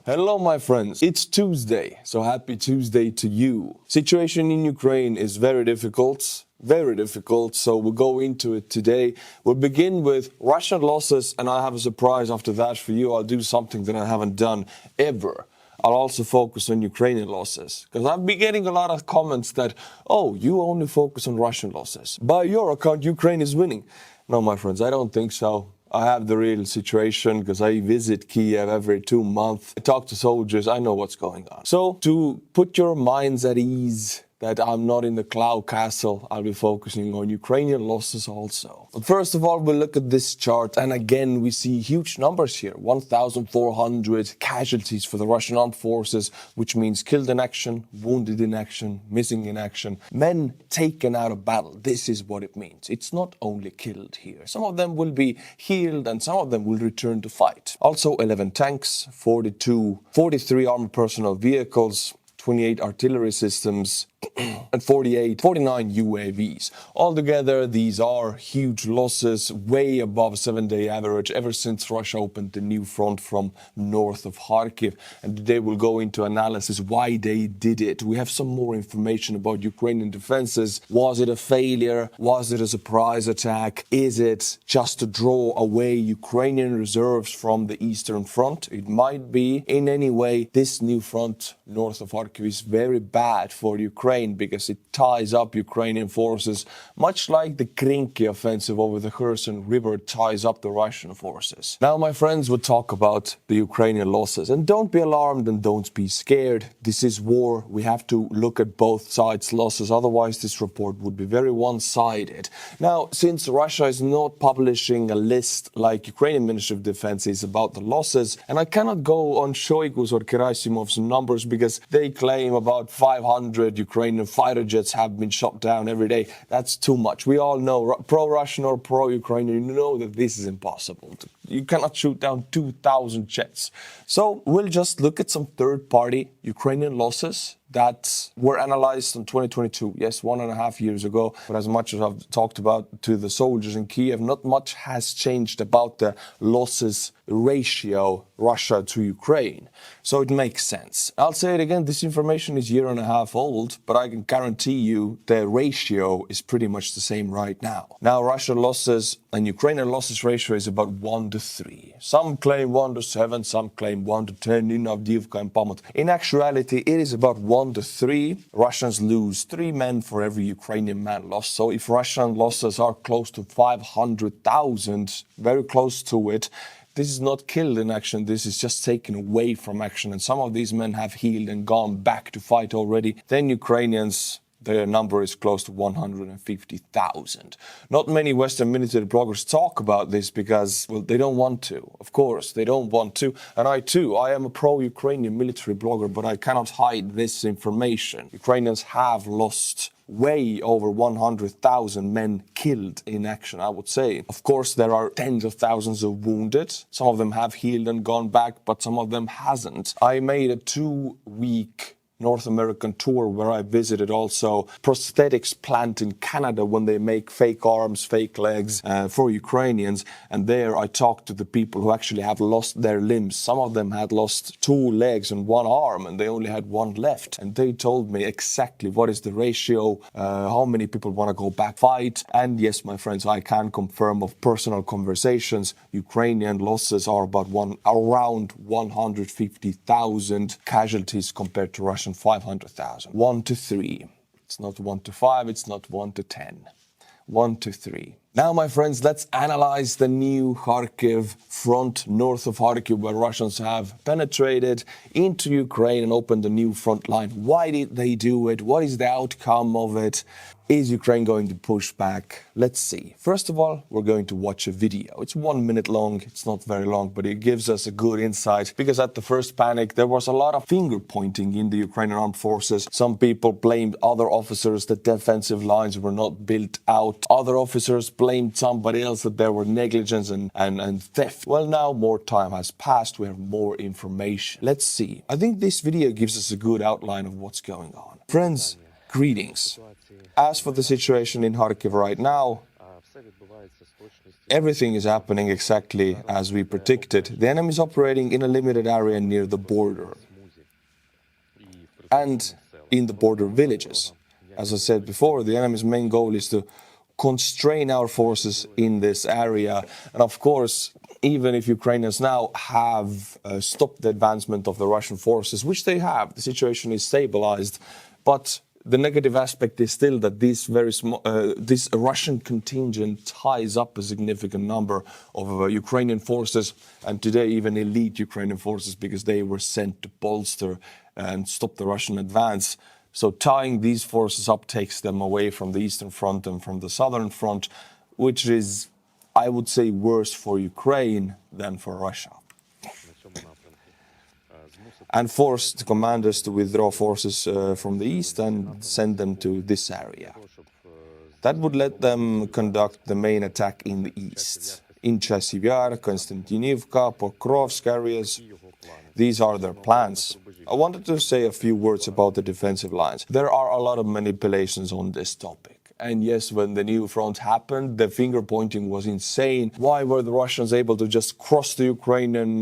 Hello my friends, it's Tuesday, so happy Tuesday to you. Situation in Ukraine is very difficult, so we'll go into it today. We'll begin with Russian losses, and I have a surprise after that for you. I'll do something that I haven't done ever. I'll also focus on Ukrainian losses, because I've been getting a lot of comments that, oh, you only focus on Russian losses. By your account, Ukraine is winning. No, my friends, I don't think so. I have the real situation because I visit Kyiv every 2 months. I talk to soldiers, I know what's going on. So to put your minds at ease that I'm not in the cloud castle, I'll be focusing on Ukrainian losses also. But first of all, we'll look at this chart, and again we see huge numbers here. 1,400 casualties for the Russian armed forces, which means killed in action, wounded in action, missing in action, men taken out of battle. This is what it means. It's not only killed here. Some of them will be healed and some of them will return to fight. Also 11 tanks, 43 armored personnel vehicles, 28 artillery systems, and 49 UAVs. Altogether, these are huge losses, way above 7-day average, ever since Russia opened the new front from north of Kharkiv. And today we'll go into analysis why they did it. We have some more information about Ukrainian defenses. Was it a failure? Was it a surprise attack? Is it just to draw away Ukrainian reserves from the eastern front? It might be. In any way, this new front north of Kharkiv is very bad for Ukraine, because it ties up Ukrainian forces, much like the Crimea offensive over the Kherson River ties up the Russian forces. Now, my friends, we'll talk about the Ukrainian losses. And don't be alarmed and don't be scared. This is war. We have to look at both sides' losses. Otherwise, this report would be very one-sided. Now, since Russia is not publishing a list like Ukrainian Ministry of Defense is about the losses, and I cannot go on Shoigu's or Gerasimov's numbers because they claim about 500 Ukrainian fighter jets have been shot down every day. That's too much. We all know, pro-Russian or pro-Ukrainian, you know that this is impossible. You cannot shoot down 2,000 jets. So we'll just look at some third-party Ukrainian losses that were analyzed in 2022. Yes, 1.5 years ago. But as much as I've talked about to the soldiers in Kyiv, not much has changed about the losses ratio Russia to Ukraine. So it makes sense. I'll say it again, this information is 1.5 years old, but I can guarantee you the ratio is pretty much the same right now. Now, Russian losses and Ukrainian losses ratio is about 1-3. Some claim 1-7, some claim 1-10 in Avdiivka and Bakhmut. In actuality, it is about 1-3. Russians lose 3 men for every Ukrainian man lost. So if Russian losses are close to 500,000, very close to it, this is not killed in action, this is just taken away from action. And some of these men have healed and gone back to fight already. Then Ukrainians, their number is close to 150,000. Not many Western military bloggers talk about this because, well, they don't want to. Of course, they don't want to. And I too, I am a pro-Ukrainian military blogger, but I cannot hide this information. Ukrainians have lost way over 100,000 men killed in action, I would say. Of course, there are tens of thousands of wounded. Some of them have healed and gone back, but some of them hasn't. I made a 2-week North American tour where I visited also prosthetics plant in Canada when they make fake arms, fake legs for Ukrainians. And there I talked to the people who actually have lost their limbs. Some of them had lost 2 legs and 1 arm and they only had 1 left. And they told me exactly what is the ratio, how many people want to go back fight. And yes, my friends, I can confirm of personal conversations, Ukrainian losses are about around 150,000 casualties compared to Russian 500,000. 1-3. It's not 1-5, it's not 1-10. 1-3. Now, my friends, let's analyze the new Kharkiv front north of Kharkiv, where Russians have penetrated into Ukraine and opened a new front line. Why did they do it? What is the outcome of it? Is Ukraine going to push back? Let's see. First of all, we're going to watch a video. It's 1 minute long. It's not very long, but it gives us a good insight because at the first panic, there was a lot of finger pointing in the Ukrainian armed forces. Some people blamed other officers that defensive lines were not built out. Other officers blamed somebody else that there were negligence and theft. Well, now more time has passed. We have more information. Let's see. I think this video gives us a good outline of what's going on. Friends, greetings. As for the situation in Kharkiv right now, Everything is happening exactly as we predicted. The enemy is operating in a limited area near the border and in the border villages. As I said before, the enemy's main goal is to constrain our forces in this area. And of course, even if Ukrainians now have stopped the advancement of the Russian forces, which they have, the situation is stabilized. But the negative aspect is still that this Russian contingent ties up a significant number of Ukrainian forces, and today even elite Ukrainian forces, because they were sent to bolster and stop the Russian advance. So tying these forces up takes them away from the Eastern Front and from the Southern Front, which is, I would say, worse for Ukraine than for Russia. And forced commanders to withdraw forces from the east and send them to this area. That would let them conduct the main attack in the east. In Chasiv Yar, Konstantinivka, Pokrovsk areas. These are their plans. I wanted to say a few words about the defensive lines. There are a lot of manipulations on this topic. And yes, when the new front happened, the finger pointing was insane. Why were the Russians able to just cross the Ukrainian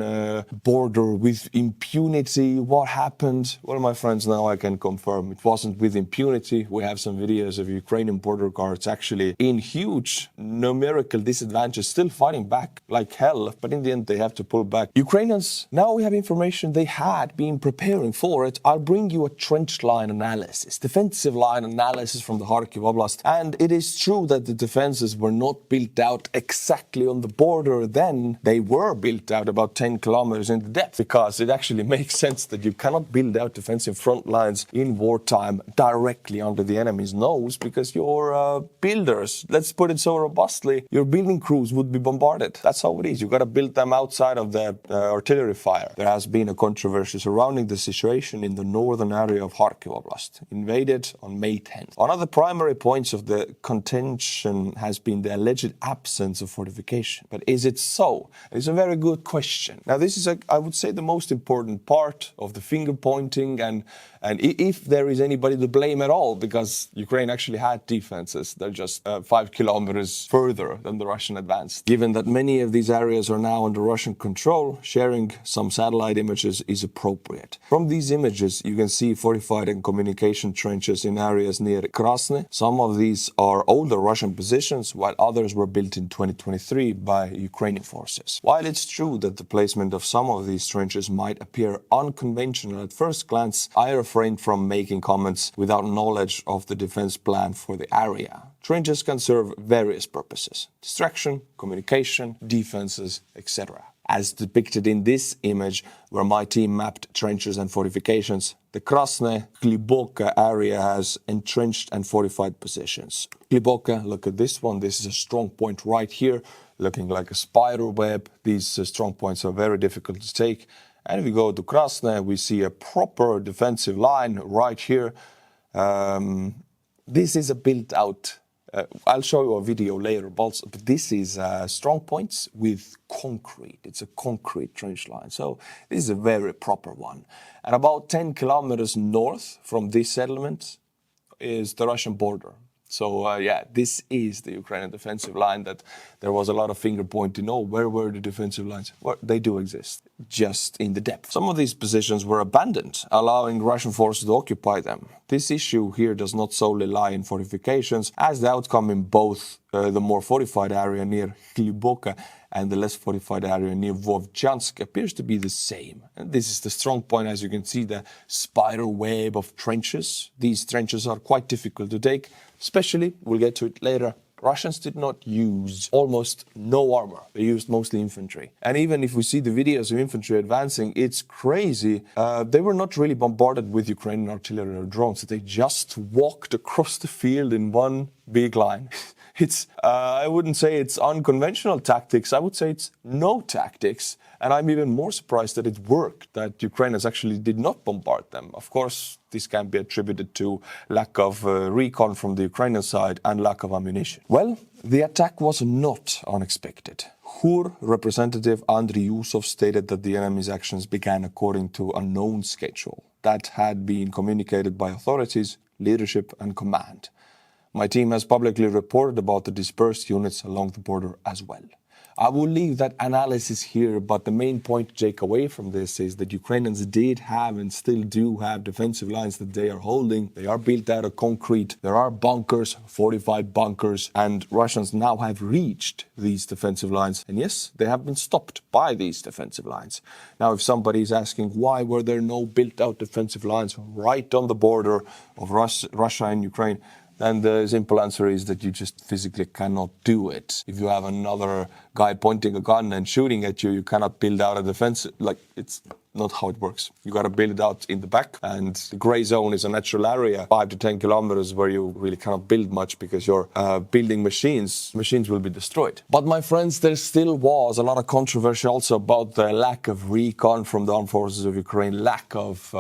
border with impunity? What happened? Well, my friends, now I can confirm it wasn't with impunity. We have some videos of Ukrainian border guards actually in huge numerical disadvantages, still fighting back like hell. But in the end, they have to pull back. Ukrainians, now we have information they had been preparing for it. I'll bring you a trench line analysis, defensive line analysis from the Kharkiv Oblast. And it is true that the defenses were not built out exactly on the border then. They were built out about 10 kilometers in depth, because it actually makes sense that you cannot build out defensive front lines in wartime directly under the enemy's nose, because your builders, let's put it so robustly, your building crews would be bombarded. That's how it is. You've got to build them outside of the artillery fire. There has been a controversy surrounding the situation in the northern area of Kharkiv Oblast, invaded on May 10th. One of the primary points of the contention has been the alleged absence of fortification. But is it so? It's a very good question. Now, this is, I would say, the most important part of the finger pointing, and if there is anybody to blame at all, because Ukraine actually had defenses. They're just 5 kilometers further than the Russian advance. Given that many of these areas are now under Russian control, sharing some satellite images is appropriate. From these images, you can see fortified and communication trenches in areas near Krasny. Some of these are older Russian positions, while others were built in 2023 by Ukrainian forces. While it's true that the placement of some of these trenches might appear unconventional at first glance, I refrain from making comments without knowledge of the defense plan for the area. Trenches can serve various purposes: distraction, communication, defenses, etc. As depicted in this image, where my team mapped trenches and fortifications, the Krasne-Gliboka area has entrenched and fortified positions. Gliboka, look at this one. This is a strong point right here, looking like a spider web. These strong points are very difficult to take. And if we go to Krasne, we see a proper defensive line right here. This is a built-out. I'll show you a video later, but this is strong points with concrete. It's a concrete trench line. So this is a very proper one. And about 10 kilometers north from this settlement is the Russian border. So, this is the Ukrainian defensive line that there was a lot of finger pointing. Oh, where were the defensive lines? Well, they do exist, just in the depth. Some of these positions were abandoned, allowing Russian forces to occupy them. This issue here does not solely lie in fortifications, as the outcome in both the more fortified area near Gliboka and the less fortified area near Vovchansk appears to be the same. And this is the strong point. As you can see, the spider web of trenches. These trenches are quite difficult to take, especially, we'll get to it later, Russians did not use almost no armor. They used mostly infantry. And even if we see the videos of infantry advancing, it's crazy. They were not really bombarded with Ukrainian artillery or drones. They just walked across the field in one big line. It's, I wouldn't say it's unconventional tactics. I would say it's no tactics. And I'm even more surprised that it worked, that Ukrainians actually did not bombard them. Of course, this can be attributed to lack of recon from the Ukrainian side and lack of ammunition. Well, the attack was not unexpected. HUR representative Andriy Yusov stated that the enemy's actions began according to a known schedule that had been communicated by authorities, leadership and command. My team has publicly reported about the dispersed units along the border as well. I will leave that analysis here, but the main point to take away from this is that Ukrainians did have and still do have defensive lines that they are holding. They are built out of concrete. There are bunkers, fortified bunkers, and Russians now have reached these defensive lines. And yes, they have been stopped by these defensive lines. Now, if somebody is asking why were there no built-out defensive lines right on the border of Russia and Ukraine, then the simple answer is that you just physically cannot do it. If you have another guy pointing a gun and shooting at you, you cannot build out a defense. Like, it's not how it works. You got to build it out in the back. And the gray zone is a natural area, 5 to 10 kilometers, where you really cannot build much because you're building machines. Machines will be destroyed. But my friends, there still was a lot of controversy also about the lack of recon from the armed forces of Ukraine, lack of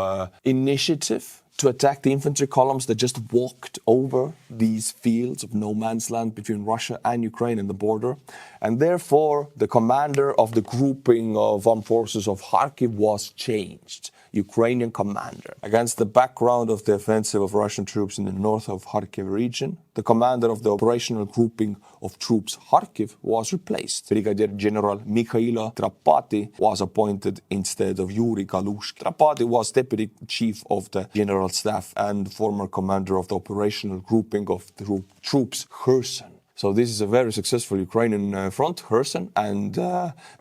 initiative to attack the infantry columns that just walked over these fields of no man's land between Russia and Ukraine and the border. And therefore, the commander of the grouping of armed forces of Kharkiv was changed. Ukrainian commander. Against the background of the offensive of Russian troops in the north of Kharkiv region, the commander of the operational grouping of troops Kharkiv was replaced. Brigadier General Mikhailo Trapati was appointed instead of Yuri Galushkin. Trapati was deputy chief of the general staff and former commander of the operational grouping of the troops Kherson. So this is a very successful Ukrainian front, Kherson, and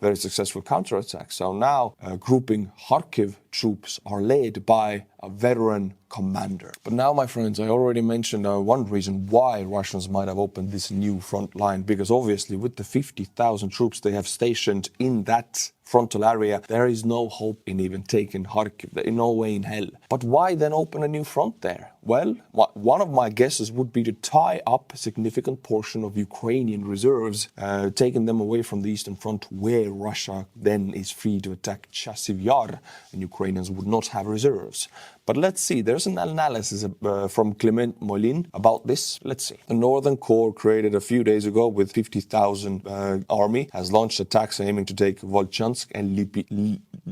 very successful counterattack. So now grouping Kharkiv troops are led by a veteran commander. But now, my friends, I already mentioned one reason why Russians might have opened this new front line, because obviously with the 50,000 troops they have stationed in that frontal area, there is no hope in even taking Kharkiv, in no way in hell. But why then open a new front there? Well, one of my guesses would be to tie up a significant portion of Ukrainian reserves, taking them away from the eastern front where Russia then is free to attack Chasiv Yar, and Ukrainians would not have reserves. But let's see, there's an analysis from Clement Molin about this. Let's see. The Northern Corps, created a few days ago with 50,000 army, has launched attacks aiming to take Volchansk and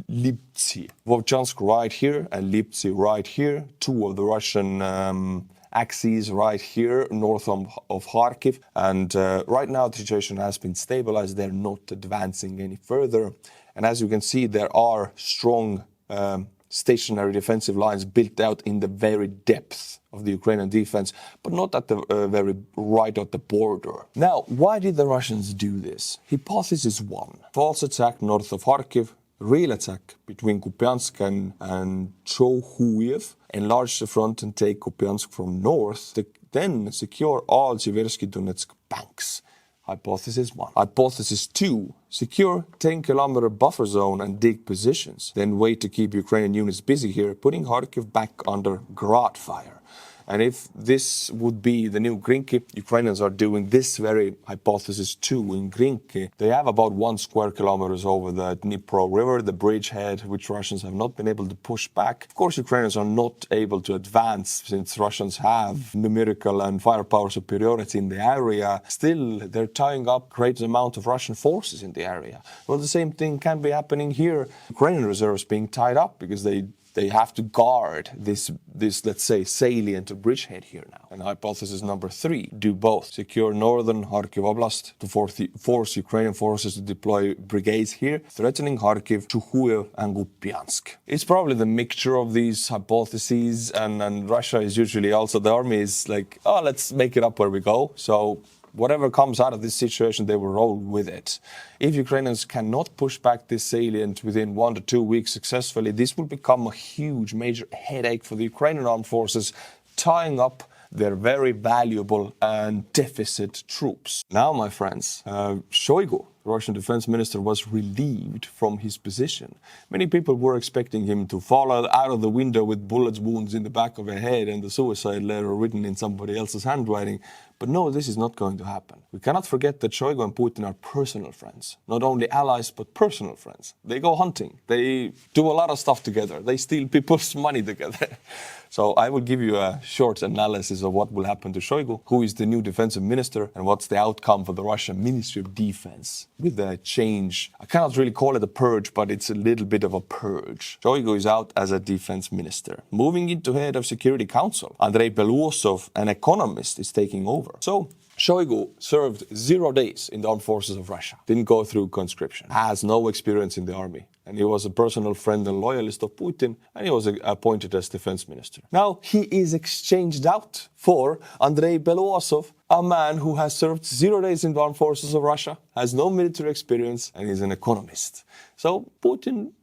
Liptsi. Volchansk right here and Liptsi right here, two of the Russian axes right here, north of Kharkiv. And right now the situation has been stabilized. They're not advancing any further. And as you can see, there are strong stationary defensive lines built out in the very depth of the Ukrainian defense, but not at the very right at the border. Now, why did the Russians do this? Hypothesis 1. False attack north of Kharkiv, real attack between Kupiansk and Shoigu, enlarge the front and take Kupiansk from north, then secure all Siversky Donetsk banks. Hypothesis 1. Hypothesis 2. Secure 10-kilometer buffer zone and dig positions. Then wait to keep Ukrainian units busy here, putting Kharkiv back under Grad fire. And if this would be the new Grinki, Ukrainians are doing this very hypothesis too in Grinki. They have about 1 square kilometers over the Dnipro River, the bridgehead, which Russians have not been able to push back. Of course, Ukrainians are not able to advance since Russians have numerical and firepower superiority in the area. Still, they're tying up great amount of Russian forces in the area. Well, the same thing can be happening here. Ukrainian reserves being tied up because they have to guard this, let's say, salient or bridgehead here now. And hypothesis number 3, do both. Secure northern Kharkiv Oblast to force Ukrainian forces to deploy brigades here, threatening Kharkiv, Chuhuyev, and Kupiansk. It's probably the mixture of these hypotheses, and Russia is usually also, the army is like, oh, let's make it up where we go. So whatever comes out of this situation, they will roll with it. If Ukrainians cannot push back this salient within 1 to 2 weeks successfully, this will become a huge, major headache for the Ukrainian armed forces, tying up their very valuable and deficit troops. Now, my friends, Shoigu, the Russian defense minister, was relieved from his position. Many people were expecting him to fall out of the window with bullet wounds in the back of the head and the suicide letter written in somebody else's handwriting. But no, this is not going to happen. We cannot forget that Shoigu and Putin are personal friends. Not only allies, but personal friends. They go hunting. They do a lot of stuff together. They steal people's money together. So I will give you a short analysis of what will happen to Shoigu, who is the new defensive minister, and what's the outcome for the Russian Ministry of Defense with the change. I cannot really call it a purge, but it's a little bit of a purge. Shoigu is out as a defense minister. Moving into head of Security Council, Andrei Belousov, an economist, is taking over. So Shoigu served 0 days in the armed forces of Russia, didn't go through conscription, has no experience in the army, and he was a personal friend and loyalist of Putin, and he was appointed as defense minister. Now he is exchanged out for Andrei Belousov, a man who has served 0 days in the armed forces of Russia, has no military experience, and is an economist. So Putin,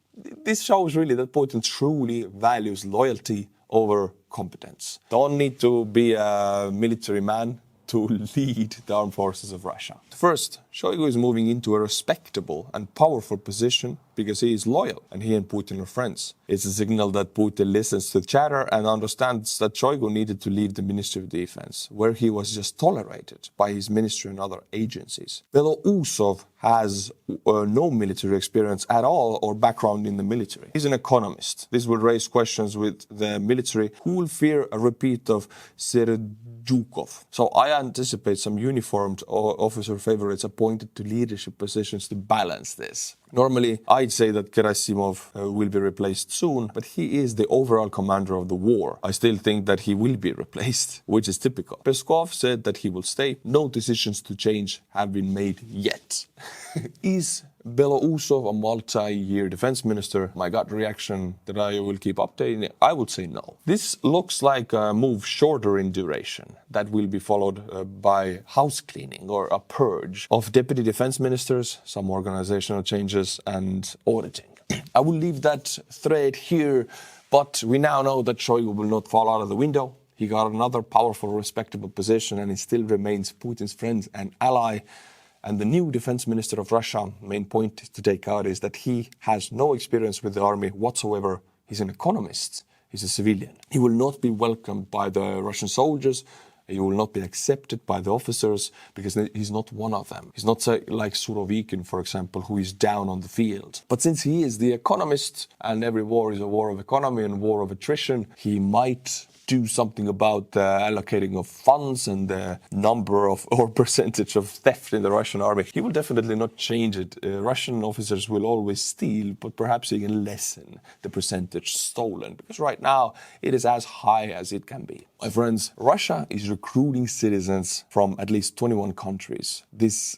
this shows really that Putin truly values loyalty over competence. Don't need to be a military man to lead the armed forces of Russia. First, Shoigu is moving into a respectable and powerful position because he is loyal and he and Putin are friends. It's a signal that Putin listens to the chatter and understands that Shoigu needed to leave the Ministry of Defense, where he was just tolerated by his ministry and other agencies. Belousov has no military experience at all or background in the military. He's an economist. This will raise questions with the military, who will fear a repeat of Serdyukov. So I anticipate some uniformed officer favorites appointed to leadership positions to balance this. Normally, I'd say that Gerasimov will be replaced soon, but he is the overall commander of the war. I still think that he will be replaced, which is typical. Peskov said that he will stay. No decisions to change have been made yet. Is Belousov a multi-year defense minister? My gut reaction that I will keep updating, I would say no. This looks like a move shorter in duration that will be followed by house cleaning or a purge of deputy defense ministers, some organizational changes and auditing. I will leave that thread here, but we now know that Shoigu will not fall out of the window. He got another powerful, respectable position and he still remains Putin's friend and ally. And the new defense minister of Russia, main point to take out is that he has no experience with the army whatsoever. He's an economist. He's a civilian. He will not be welcomed by the Russian soldiers. He will not be accepted by the officers because he's not one of them. He's not like Surovikin, for example, who is down on the field. But since he is the economist and every war is a war of economy and war of attrition, he might do something about the allocating of funds and the number of or percentage of theft in the Russian army. He will definitely not change it. Russian officers will always steal, but perhaps he can lessen the percentage stolen, because right now it is as high as it can be. My friends, Russia is recruiting citizens from at least 21 countries. This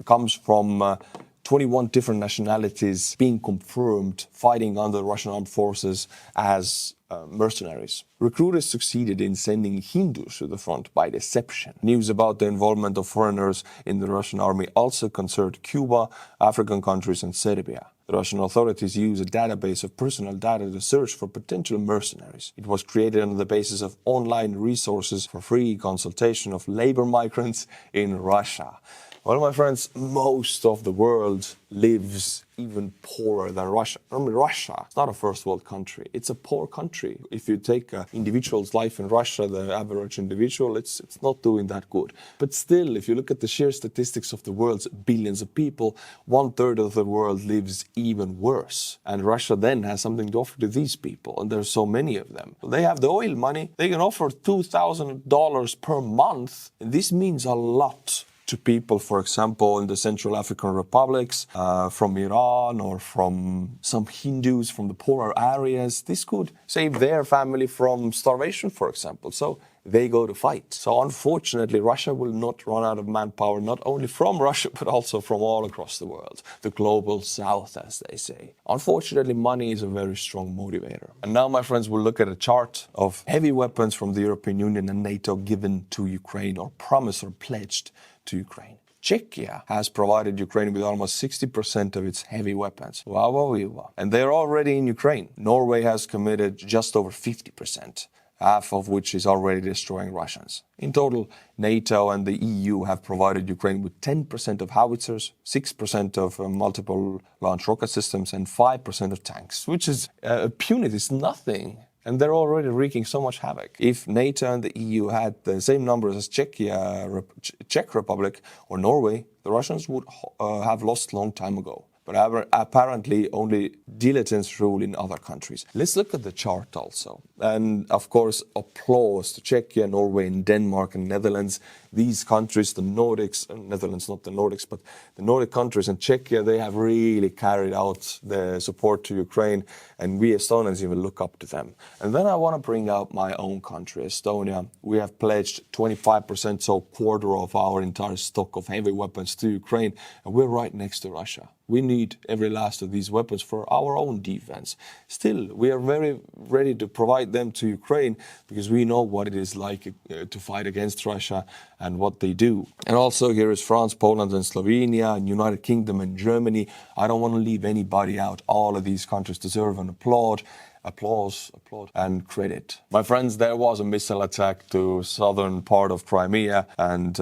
comes from 21 different nationalities being confirmed fighting under the Russian armed forces as mercenaries. Recruiters succeeded in sending Hindus to the front by deception. News about the involvement of foreigners in the Russian army also concerned Cuba, African countries and Serbia. The Russian authorities use a database of personal data to search for potential mercenaries. It was created on the basis of online resources for free consultation of labor migrants in Russia. Well, my friends, most of the world lives even poorer than Russia. Remember, Russia is not a first world country. It's a poor country. If you take an individual's life in Russia, the average individual, it's not doing that good. But still, if you look at the sheer statistics of the world's billions of people, 1/3 of the world lives even worse. And Russia then has something to offer to these people, and there's so many of them. They have the oil money. They can offer $2,000 per month, and this means a lot to people, for example, in the Central African republics, from Iran or from some Hindus from the poorer areas. This could save their family from starvation, for example. So they go to fight. So unfortunately, Russia will not run out of manpower, not only from Russia, but also from all across the world. The global south, as they say. Unfortunately, money is a very strong motivator. And now, my friends, we'll look at a chart of heavy weapons from the European Union and NATO given to Ukraine, or promised or pledged to Ukraine. Czechia has provided Ukraine with almost 60% of its heavy weapons. Wow. And they're already in Ukraine. Norway has committed just over 50%, half of which is already destroying Russians. In total, NATO and the EU have provided Ukraine with 10% of howitzers, 6% of multiple launch rocket systems, and 5% of tanks, which is punitive. It's nothing and they're already wreaking so much havoc. If NATO and the EU had the same numbers as Czech Republic or Norway, the Russians would have lost long time ago. But apparently only dilettantes rule in other countries. Let's look at the chart also. And of course, applause to Czechia, Norway, and Denmark and Netherlands. These countries, the Nordics, Netherlands, not the Nordics, but the Nordic countries and Czechia, they have really carried out the support to Ukraine, and we Estonians even look up to them. And then I want to bring out my own country, Estonia. We have pledged 25%, so quarter of our entire stock of heavy weapons to Ukraine, and we're right next to Russia. We need every last of these weapons for our own defense. Still, we are very ready to provide them to Ukraine because we know what it is like to fight against Russia and what they do. And also here is France, Poland and Slovenia, and United Kingdom and Germany. I don't want to leave anybody out. All of these countries deserve an applause and credit. My friends, there was a missile attack to southern part of Crimea, and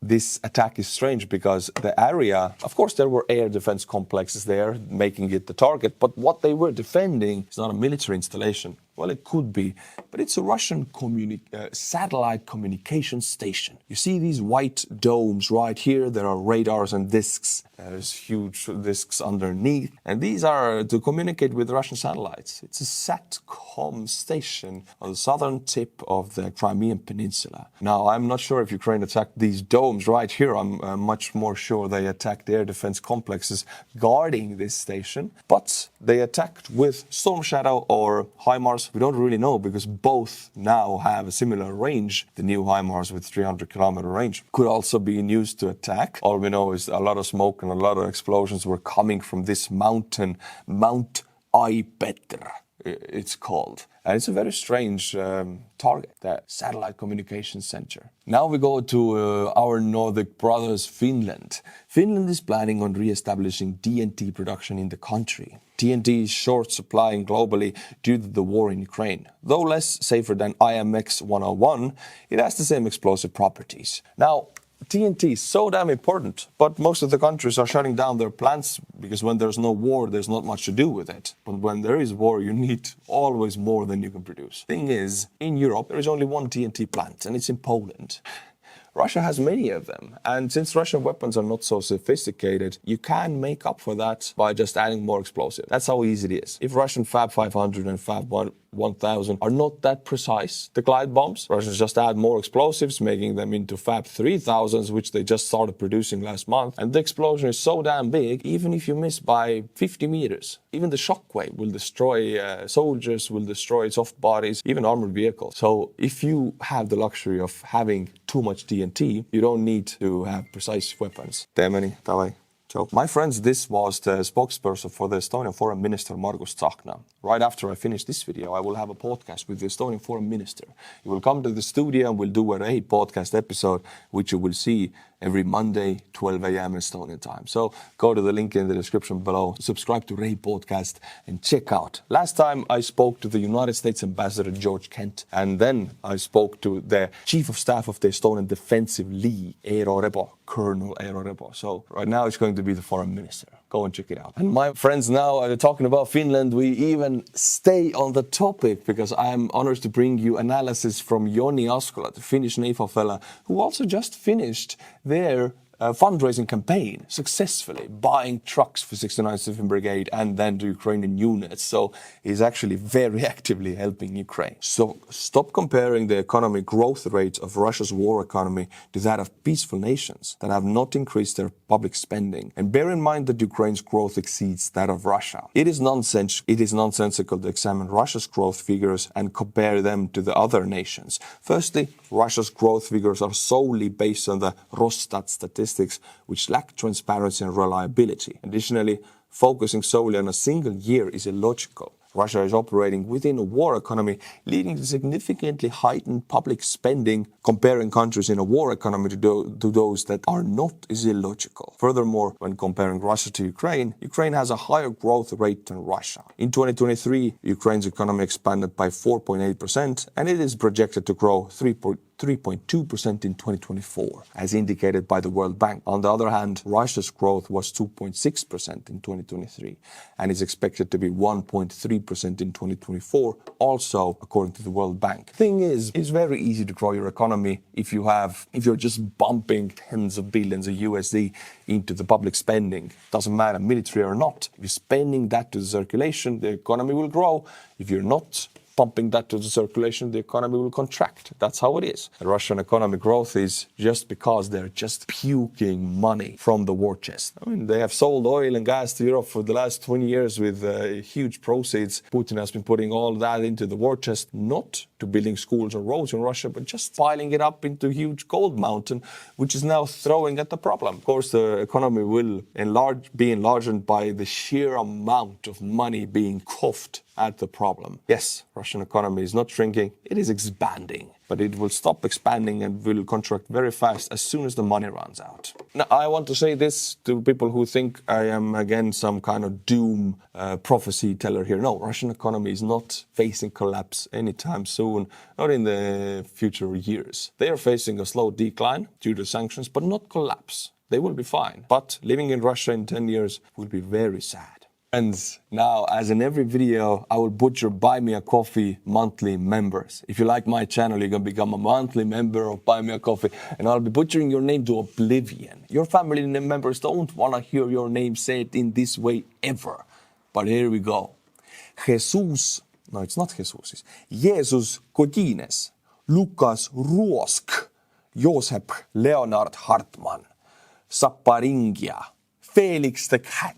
this attack is strange because the area, of course there were air defense complexes there making it the target, but what they were defending is not a military installation. Well, it could be, but it's a Russian satellite communication station. You see these white domes right here. There are radars and discs. There's huge discs underneath. And these are to communicate with Russian satellites. It's a SATCOM station on the southern tip of the Crimean Peninsula. Now, I'm not sure if Ukraine attacked these domes right here. I'm much more sure they attacked air defense complexes guarding this station. But they attacked with Storm Shadow or HIMARS. We don't really know because both now have a similar range. The new HIMARS with 300-kilometer range could also be used to attack. All we know is a lot of smoke and a lot of explosions were coming from this mountain, Mount Aipetr, it's called. And it's a very strange target, the satellite communication center. Now we go to our Nordic brothers, Finland. Finland is planning on re-establishing TNT production in the country. TNT is short supplying globally due to the war in Ukraine. Though less safer than IMX 101, it has the same explosive properties. Now, TNT is so damn important, but most of the countries are shutting down their plants because when there's no war, there's not much to do with it. But when there is war, you need always more than you can produce. Thing is, in Europe, there is only one TNT plant, and it's in Poland. Russia has many of them, and since Russian weapons are not so sophisticated, you can make up for that by just adding more explosive. That's how easy it is. If Russian Fab 500 and Fab 1000 are not that precise, the glide bombs, Russians just add more explosives, making them into Fab 3000s, which they just started producing last month, and the explosion is so damn big, even if you miss by 50 meters, even the shockwave will destroy soldiers, will destroy soft bodies, even armored vehicles. So if you have the luxury of having too much TNT, you don't need to have precise weapons. Teemeni, davai. So, my friends, this was the spokesperson for the Estonian Foreign Minister, Margus Tsahkna. Right after I finish this video, I will have a podcast with the Estonian Foreign Minister. He will come to the studio and we'll do a REHI podcast episode, which you will see every Monday, 12 a.m. Estonian time. So go to the link in the description below, subscribe to REHI Podcast and check out. Last time I spoke to the United States Ambassador George Kent, and then I spoke to the Chief of Staff of the Estonian Defensive League, Eero Rebo, Colonel Eero Rebo. So right now it's going to be the Foreign Minister. Go and check it out. And my friends, now talking about Finland, we even stay on the topic because I'm honored to bring you analysis from Joni Askola, the Finnish NAFO fella, who also just finished their fundraising campaign successfully, buying trucks for 69th Civil Brigade and then the Ukrainian units. So he's actually very actively helping Ukraine. So stop comparing the economic growth rate of Russia's war economy to that of peaceful nations that have not increased their public spending. And bear in mind that Ukraine's growth exceeds that of Russia. It is nonsensical to examine Russia's growth figures and compare them to the other nations. Firstly, Russia's growth figures are solely based on the Rosstat statistics, which lack transparency and reliability. Additionally, focusing solely on a single year is illogical. Russia is operating within a war economy, leading to significantly heightened public spending. Comparing countries in a war economy to those that are not is illogical. Furthermore, when comparing Russia to Ukraine, Ukraine has a higher growth rate than Russia. In 2023, Ukraine's economy expanded by 4.8%, and it is projected to grow 3.2% in 2024, as indicated by the World Bank. On the other hand, Russia's growth was 2.6% in 2023 and is expected to be 1.3% in 2024, also according to the World Bank. Thing is, it's very easy to grow your economy if you're just bumping tens of billions of USD into the public spending. Doesn't matter, military or not. If you're spending that to the circulation, the economy will grow. If you're not pumping that to the circulation, the economy will contract. That's how it is. The Russian economic growth is just because they're just puking money from the war chest. I mean, they have sold oil and gas to Europe for the last 20 years with huge proceeds. Putin has been putting all that into the war chest, not to building schools or roads in Russia, but just piling it up into a huge gold mountain, which is now throwing at the problem. Of course, the economy will be enlarged by the sheer amount of money being coughed at the problem. Yes, Russian economy is not shrinking, it is expanding, but it will stop expanding and will contract very fast as soon as the money runs out. Now, I want to say this to people who think I am again some kind of doom prophecy teller here. No, Russian economy is not facing collapse anytime soon, not in the future years. They are facing a slow decline due to sanctions, but not collapse. They will be fine. But living in Russia in 10 years will be very sad. And now, as in every video, I will butcher Buy Me a Coffee monthly members. If you like my channel, you're going to become a monthly member of Buy Me a Coffee, and I'll be butchering your name to oblivion. Your family members don't want to hear your name said in this way ever. But here we go. Jesus, no, it's not Jesus. Jesus Godines, Lukas Ruosk, Josep Leonard Hartman, Sapparingia, Felix the Cat.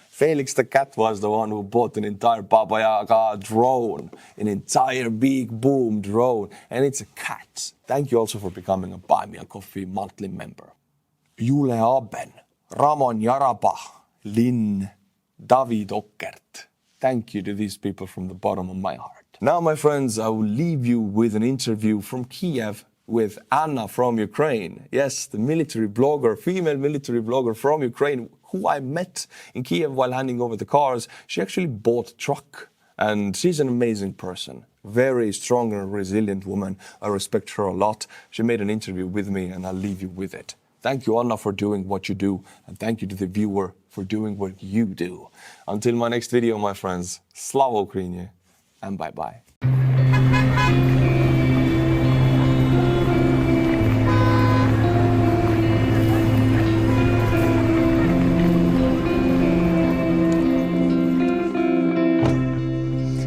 Felix the Cat was the one who bought an entire Baba Yaga drone, an entire big boom drone, and it's a cat. Thank you also for becoming a Buy Me a Coffee monthly member. Jule Aben, Ramon Yaraba, Lynn, David Ockert. Thank you to these people from the bottom of my heart. Now, my friends, I will leave you with an interview from Kyiv with Anna from Ukraine. Yes, the military blogger, female military blogger from Ukraine, who I met in Kyiv while handing over the cars. She actually bought a truck, and she's an amazing person. Very strong and resilient woman. I respect her a lot. She made an interview with me, and I'll leave you with it. Thank you, Anna, for doing what you do, and thank you to the viewer for doing what you do. Until my next video, my friends, Slava Ukraini, and bye-bye.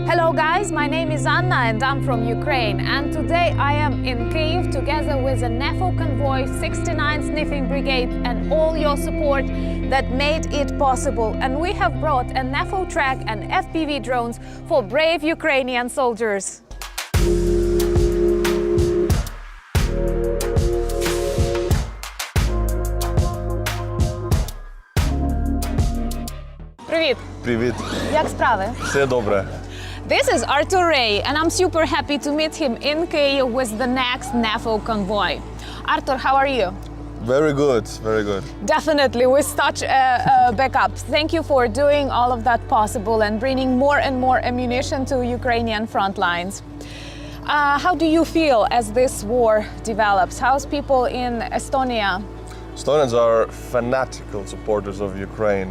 Hello guys, my name is Anna and I'm from Ukraine, and today I am in Kyiv together with a NAFO convoy, 69 Sniffing Brigade, and all your support that made it possible. And we have brought a NAFO track and FPV drones for brave Ukrainian soldiers. Привіт! Привіт. Як справи? Все добре. This is Artur, and I'm super happy to meet him in Kyiv with the next NAFO convoy. Artur, how are you? Very good, very good. Definitely, with such a backup. Thank you for doing all of that possible and bringing more and more ammunition to Ukrainian front lines. How do you feel as this war develops? How's people in Estonia? Estonians are fanatical supporters of Ukraine.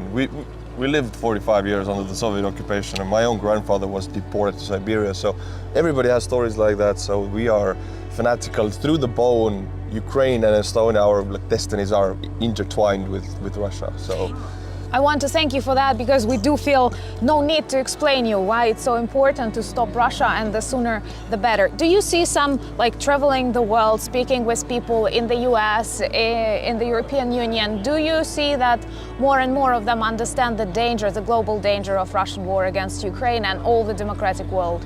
We lived 45 years under the Soviet occupation, and my own grandfather was deported to Siberia, so everybody has stories like that. So we are fanatical through the bone. Ukraine and Estonia, our destinies are intertwined with Russia. So I want to thank you for that, because we do feel no need to explain you why it's so important to stop Russia, and the sooner the better. Do you see some traveling the world, speaking with people in the US, in the European Union? Do you see that more and more of them understand the danger, the global danger of Russian war against Ukraine and all the democratic world?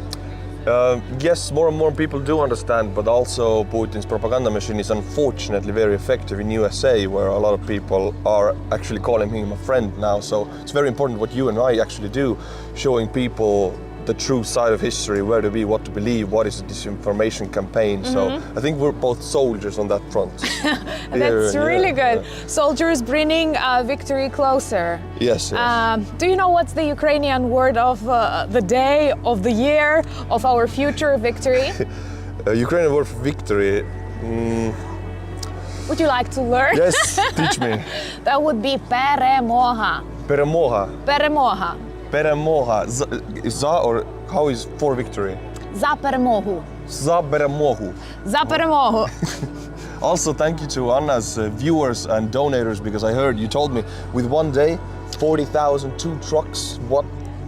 Yes, more and more people do understand, but also Putin's propaganda machine is unfortunately very effective in USA, where a lot of people are actually calling him a friend now. So it's very important what you and I actually do, showing people the true side of history, where to be, what to believe, what is a disinformation campaign. So I think we're both soldiers on that front. That's really good. Soldiers bringing victory closer. Yes. Do you know what's the Ukrainian word of the day, of the year, of our future victory? Ukrainian word for victory, Would you like to learn? Yes, teach me. That would be peremoha. Peremoha. Peremoha. Peremoha. Za or how is for victory? Za peremohu. Za peremohu. Za peremohu. Also, thank you to Anna's viewers and donators, because I heard you told me with one day, 40,000, 2 trucks.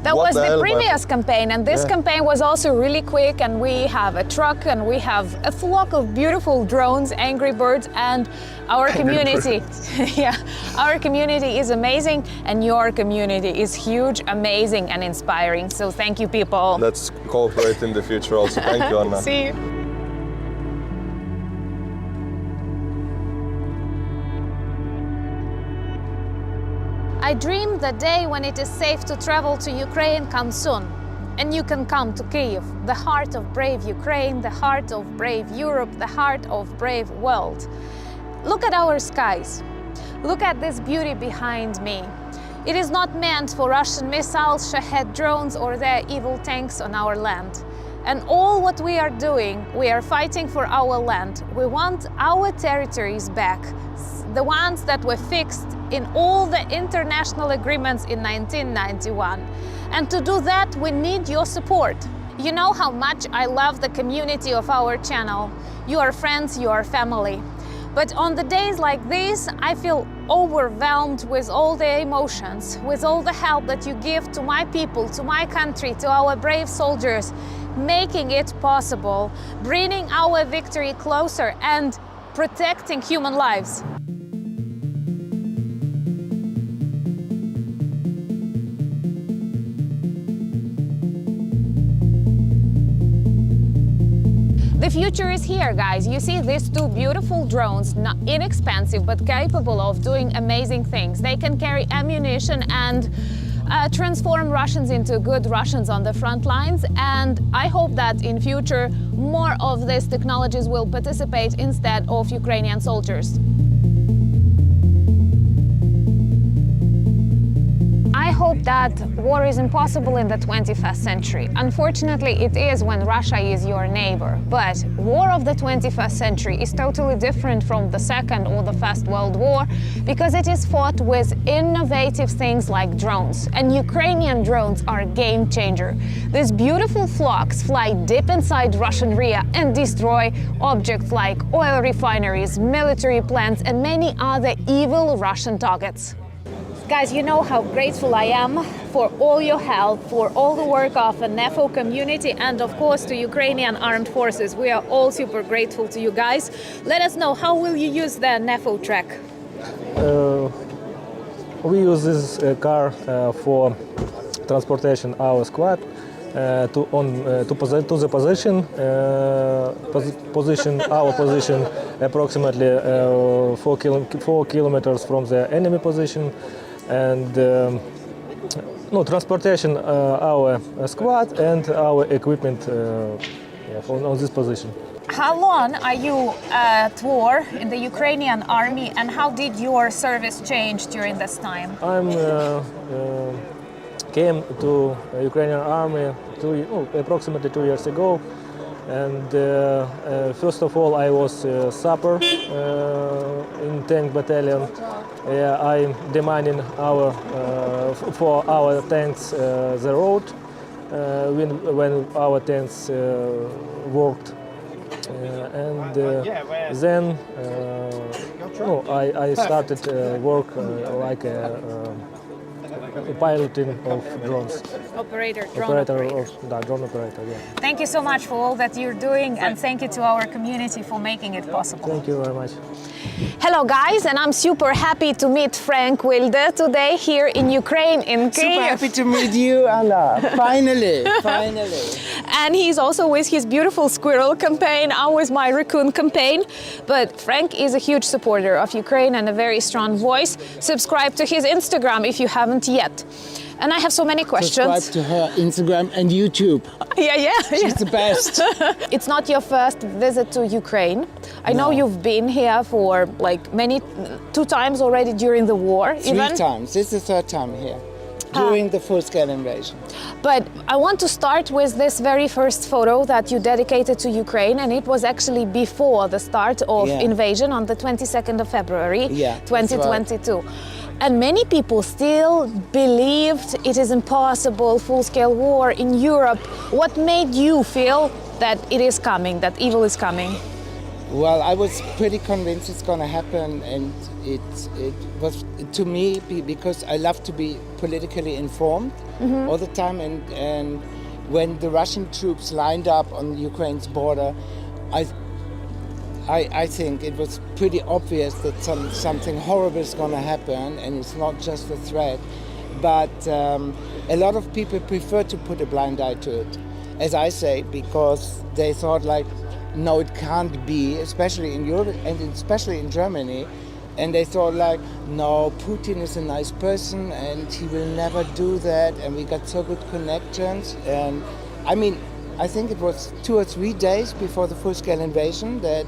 That what was the hell, previous campaign, and this campaign was also really quick, and we have a truck and we have a flock of beautiful drones, Angry Birds, and our community. Yeah, our community is amazing, and your community is huge, amazing, and inspiring. So thank you, people. Let's cooperate in the future also. Thank you, Anna. See you. I dream the day when it is safe to travel to Ukraine comes soon. And you can come to Kyiv, the heart of brave Ukraine, the heart of brave Europe, the heart of brave world. Look at our skies. Look at this beauty behind me. It is not meant for Russian missiles, Shahed drones, or their evil tanks on our land. And all what we are doing, we are fighting for our land. We want our territories back, the ones that were fixed in all the international agreements in 1991. And to do that, we need your support. You know how much I love the community of our channel. You are friends, you are family. But on the days like these, I feel overwhelmed with all the emotions, with all the help that you give to my people, to my country, to our brave soldiers, making it possible, bringing our victory closer and protecting human lives. The future is here, guys. You see these 2 beautiful drones, not inexpensive but capable of doing amazing things. They can carry ammunition and transform Russians into good Russians on the front lines. And I hope that in future more of these technologies will participate instead of Ukrainian soldiers. I hope that war is impossible in the 21st century. Unfortunately, it is when Russia is your neighbor. But war of the 21st century is totally different from the Second or the First World War, because it is fought with innovative things like drones. And Ukrainian drones are a game changer. These beautiful flocks fly deep inside Russian REHI and destroy objects like oil refineries, military plants, and many other evil Russian targets. Guys, you know how grateful I am for all your help, for all the work of the NAFO community, and of course to Ukrainian armed forces. We are all super grateful to you guys. Let us know, how will you use the NAFO track? We use this car for transportation our squad to the position our position approximately 4 kilometers from the enemy position, and transportation our squad and our equipment on this position. How long are you at war in the Ukrainian army, and how did your service change during this time? I came to Ukrainian army approximately 2 years ago, and first of all I was a sapper in tank battalion. I'm demanding for our tanks the road when our tanks worked, and then I started work like a piloting of drones. Drone operator. Drone operator, yeah. Thank you so much for all that you're doing, and thank you to our community for making it possible. Thank you very much. Hello guys, and I'm super happy to meet Frank Wilde today here in Ukraine, in Kyiv. Super happy to meet you, Anna. Finally. And he's also with his beautiful squirrel campaign, I'm with my raccoon campaign. But Frank is a huge supporter of Ukraine and a very strong voice. Subscribe to his Instagram if you haven't yet. And I have so many questions. Subscribe to her Instagram and YouTube. Yeah. She's the best. It's not your first visit to Ukraine. I know you've been here for like 2 times already during the war. 3 times. This is the 3rd time here. during the full-scale invasion. But I want to start with this very first photo that you dedicated to Ukraine, and it was actually before the start of invasion on the 22nd of February, 2022. And many people still believed it is impossible, full-scale war in Europe. What made you feel that it is coming, that evil is coming? Well, I was pretty convinced it's going to happen, and it was to me because I love to be politically informed all the time. And when the Russian troops lined up on Ukraine's border, I think it was pretty obvious that something horrible is going to happen, and it's not just a threat. But a lot of people prefer to put a blind eye to it, as I say, because they thought like, no, it can't be, especially in Europe and especially in Germany. And they thought like, no, Putin is a nice person and he will never do that. And we got so good connections. And I mean, I think it was 2 or 3 days before the full-scale invasion that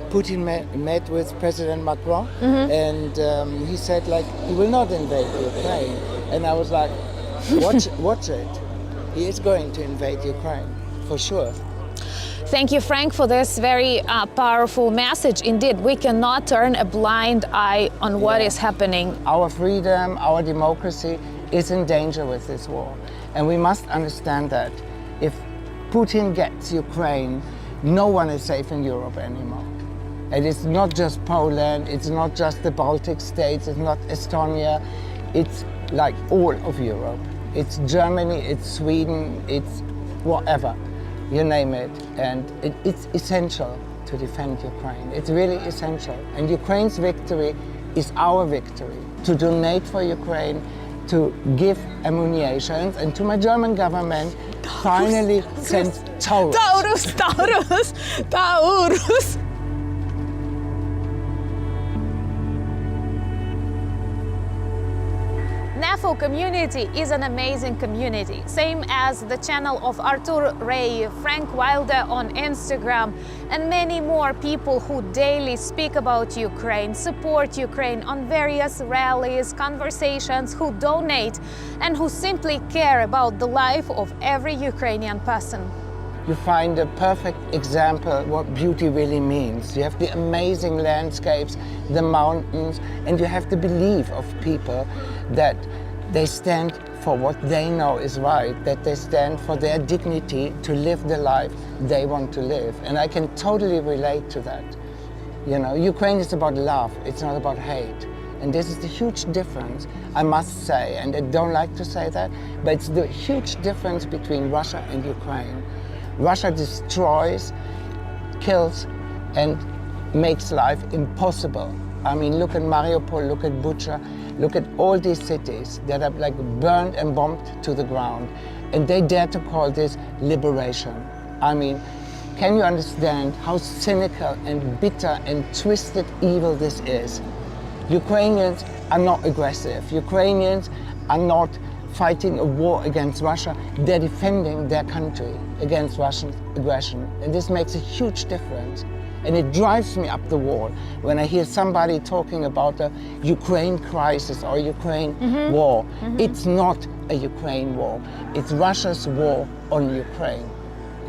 Putin met with President Macron. And he said like, he will not invade Ukraine. And I was like, watch it. He is going to invade Ukraine, for sure. Thank you, Frank, for this very powerful message. Indeed, we cannot turn a blind eye on what is happening. Our freedom, our democracy is in danger with this war. And we must understand that if Putin gets Ukraine, no one is safe in Europe anymore. And it's not just Poland, it's not just the Baltic states, it's not Estonia, it's like all of Europe. It's Germany, it's Sweden, it's whatever. You name it, and it's essential to defend Ukraine. It's really essential. And Ukraine's victory is our victory. To donate for Ukraine, to give ammunition, and to my German government, finally send Taurus. Taurus! NAFO community is an amazing community, same as the channel of Artur, REHI, Frank Wilder on Instagram, and many more people who daily speak about Ukraine, support Ukraine on various rallies, conversations, who donate, and who simply care about the life of every Ukrainian person. You find a perfect example what beauty really means. You have the amazing landscapes, the mountains, and you have the belief of people that they stand for what they know is right, that they stand for their dignity to live the life they want to live. And I can totally relate to that. You know, Ukraine is about love, it's not about hate. And this is the huge difference, I must say, and I don't like to say that, but it's the huge difference between Russia and Ukraine. Russia destroys, kills, and makes life impossible. I mean, look at Mariupol, look at Bucha, look at all these cities that are like burned and bombed to the ground. And they dare to call this liberation. I mean, can you understand how cynical and bitter and twisted evil this is? Ukrainians are not aggressive. Ukrainians are not fighting a war against Russia. They're defending their country against Russian aggression. And this makes a huge difference. And it drives me up the wall when I hear somebody talking about the Ukraine crisis or Ukraine war. It's not a Ukraine war. It's Russia's war on Ukraine.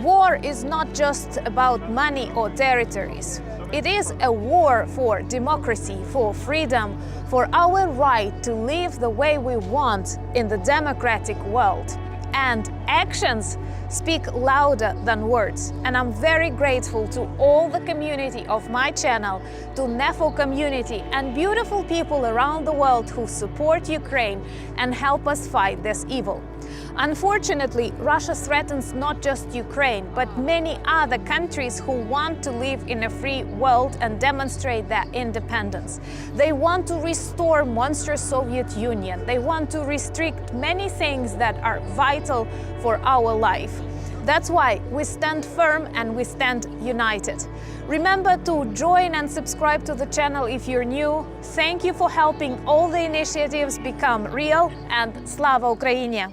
War is not just about money or territories. It is a war for democracy, for freedom, for our right to live the way we want in the democratic world. And actions speak louder than words. And I'm very grateful to all the community of my channel, to NAFO community and beautiful people around the world who support Ukraine and help us fight this evil. Unfortunately, Russia threatens not just Ukraine, but many other countries who want to live in a free world and demonstrate their independence. They want to restore monstrous Soviet Union. They want to restrict many things that are vital for our life. That's why we stand firm and we stand united. Remember to join and subscribe to the channel if you're new. Thank you for helping all the initiatives become real, and Slava Ukraini!